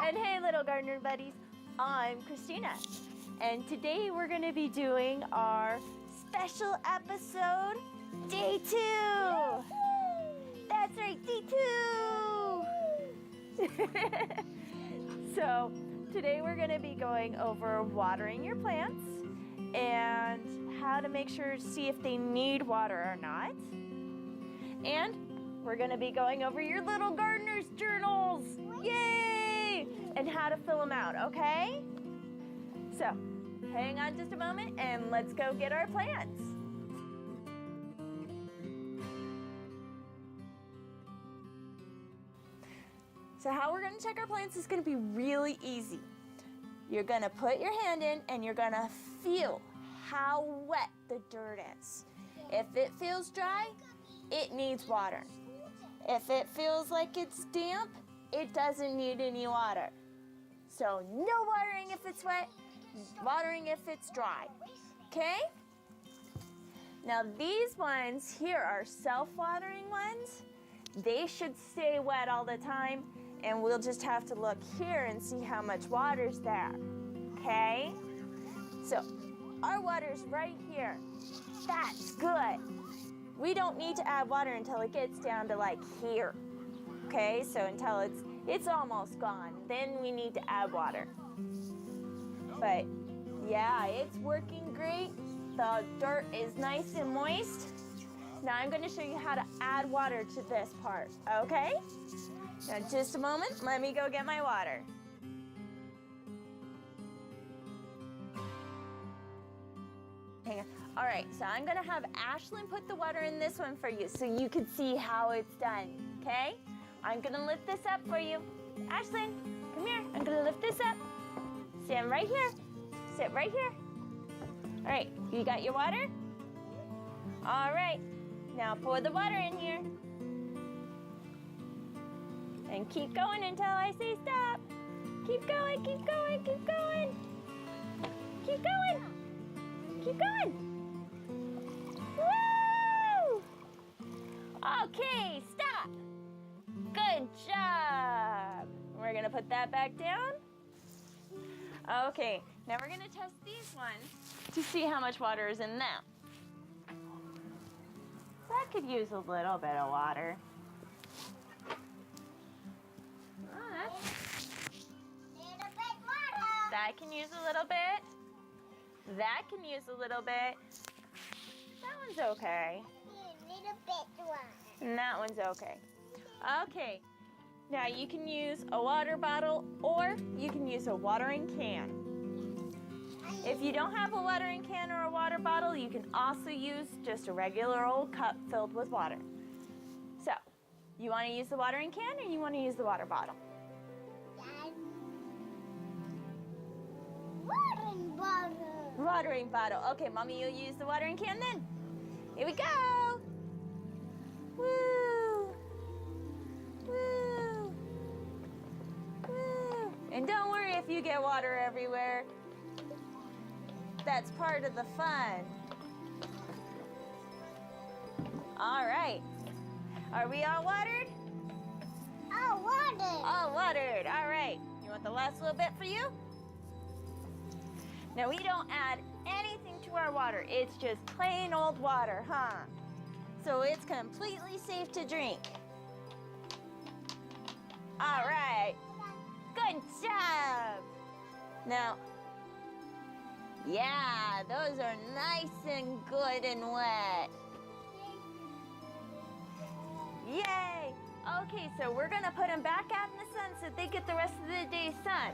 And hey, little gardener buddies, I'm Christina. And today we're going to be doing our special episode, Day 2. That's right, Day 2. So today we're going to be going over watering your plants and how to make sure to see if they need water or not. And we're going to be going over your little gardener's journals. Yay! And how to fill them out, okay? So, hang on just a moment and let's go get our plants. So how we're going to check our plants is going to be really easy. You're going to put your hand in and you're going to feel how wet the dirt is. If it feels dry, it needs water. If it feels like it's damp, it doesn't need any water. So no watering if it's wet, watering if it's dry, okay? Now these ones here are self-watering ones. They should stay wet all the time, and we'll just have to look here and see how much water's there, okay? So our water's right here. That's good. We don't need to add water until it gets down to like here, okay? So until it's almost gone, then we need to add water. But yeah, it's working great. The dirt is nice and moist. Now I'm going to show you how to add water to this part, okay? Now just a moment, let me go get my water. Hang on. All right, so I'm gonna have Ashlyn put the water in this one for you so you can see how it's done, okay? I'm gonna lift this up for you. Ashlyn, come here. I'm gonna lift this up. Stand right here. Sit right here. All right, you got your water? All right, now pour the water in here. And keep going until I say stop. Keep going, keep going, keep going. Keep going. Keep going. Woo! Okay, stop. Good job. We're gonna put that back down. Okay, now we're gonna test these ones to see how much water is in them. That could use a little bit of water. That can use a little bit. That can use a little bit. That one's okay. And that one's okay. Okay. Now you can use a water bottle or you can use a watering can. If you don't have a watering can or a water bottle, you can also use just a regular old cup filled with water. So, you want to use the watering can or you want to use the water bottle? Watering bottle. Watering bottle. Okay, Mommy, you'll use the watering can then. Here we go. Woo. Woo. Woo. And don't worry if you get water everywhere. That's part of the fun. All right. Are we all watered? All watered. All watered. All right. You want the last little bit for you? Now we don't add anything to our water. It's just plain old water, huh? So it's completely safe to drink. All right. Good job. Now, yeah, those are nice and good and wet. Yay. Okay, so we're gonna put them back out in the sun so they get the rest of the day's sun.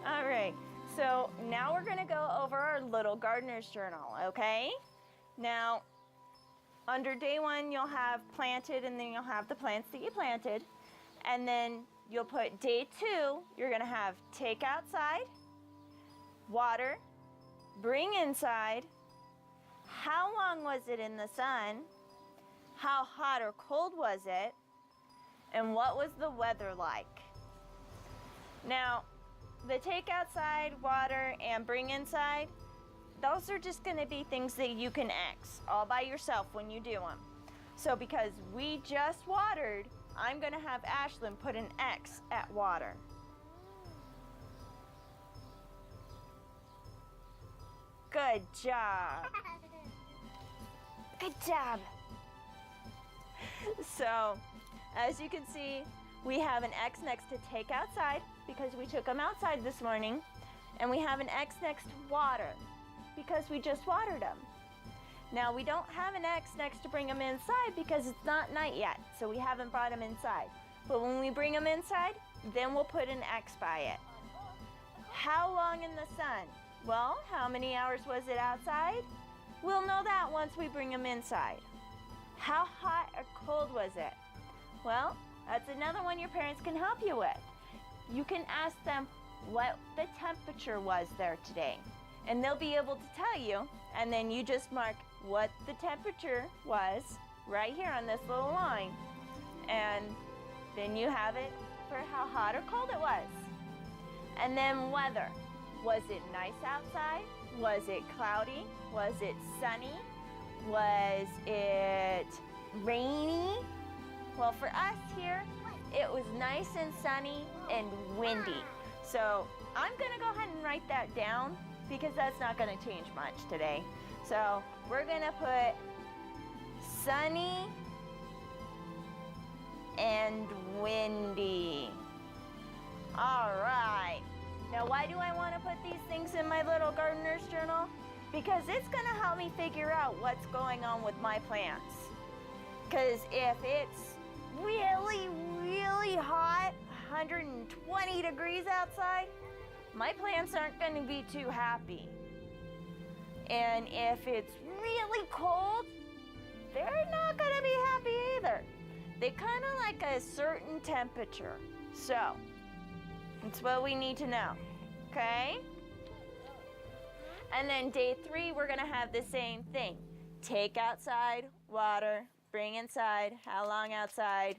All right, so now we're gonna go over our little gardener's journal, okay? Now, under day 1, you'll have planted and then you'll have the plants that you planted. And then you'll put day 2, you're gonna have take outside, water, bring inside, how long was it in the sun, how hot or cold was it, and what was the weather like? Now, the take outside, water, and bring inside, those are just going to be things that you can X all by yourself when you do them. So because we just watered, I'm going to have Ashlyn put an X at water. Good job. Good job. So, as you can see, we have an X next to take outside because we took them outside this morning. And we have an X next to water because we just watered them. Now, we don't have an X next to bring them inside because it's not night yet, so we haven't brought them inside. But when we bring them inside, then we'll put an X by it. How long in the sun? Well, how many hours was it outside? We'll know that once we bring them inside. How hot or cold was it? Well, that's another one your parents can help you with. You can ask them what the temperature was there today, and they'll be able to tell you, and then you just mark what the temperature was right here on this little line, and then you have it for how hot or cold it was. And then weather. Was it nice outside? Was it cloudy? Was it sunny? Was it rainy? Well, for us here, it was nice and sunny and windy. So I'm gonna go ahead and write that down because that's not gonna change much today. So we're gonna put sunny and windy. All right. Now, why do I want to put these things in my little gardener's journal? Because it's going to help me figure out what's going on with my plants. Because if it's really, really hot, 120 degrees outside, my plants aren't going to be too happy. And if it's really cold, they're not going to be happy either. They kind of like a certain temperature. So, that's what we need to know, okay? And then day 3, we're gonna have the same thing. Take outside, water, bring inside, how long outside,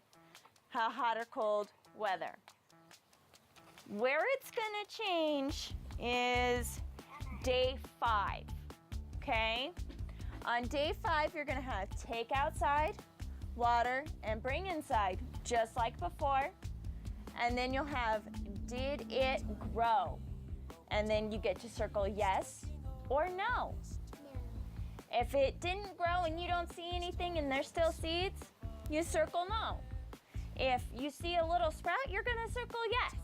how hot or cold, weather. Where it's gonna change is day 5, okay? On day 5, you're gonna have take outside, water, and bring inside, just like before. And then you'll have, did it grow? And then you get to circle yes or no. If it didn't grow and you don't see anything and there's still seeds, you circle no. If you see a little sprout, you're gonna circle yes.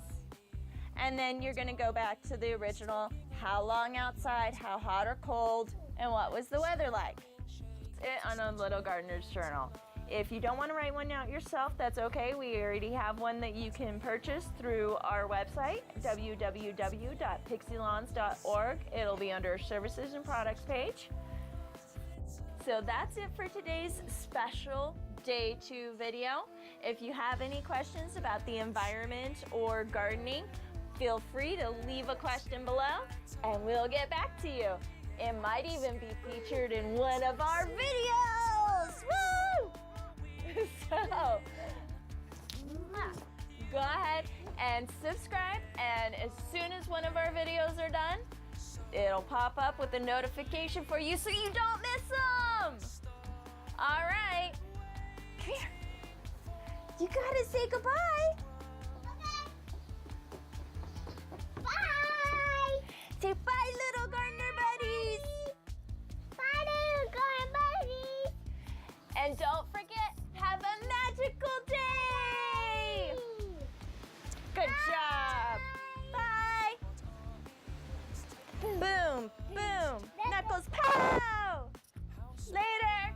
And then you're gonna go back to the original, how long outside, how hot or cold, and what was the weather like. That's it on a little gardener's journal. If you don't want to write one out yourself, that's okay. We already have one that you can purchase through our website, www.pixielawns.org. It'll be under Services and Products page. So that's it for today's special Day 2 video. If you have any questions about the environment or gardening, feel free to leave a question below and we'll get back to you. It might even be featured in one of our videos. Woo! So, go ahead and subscribe, and as soon as one of our videos are done, it'll pop up with a notification for you so you don't miss them. All right, come here. You gotta say goodbye. Okay. Bye. Say bye, little gardener buddies. Bye, little garden buddies. And don't forget, have a magical day! Good job! Bye! Boom, boom, knuckles pow! Later!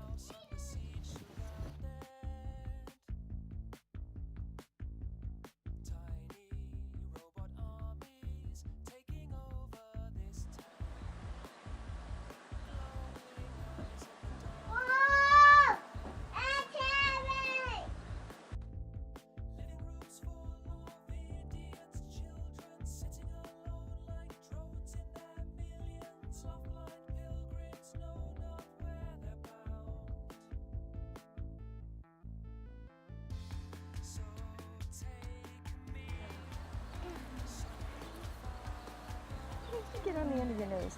Whoa! It's heavy. Living rooms full of idiots, children sitting alone like drones in their Get on the end of your nose.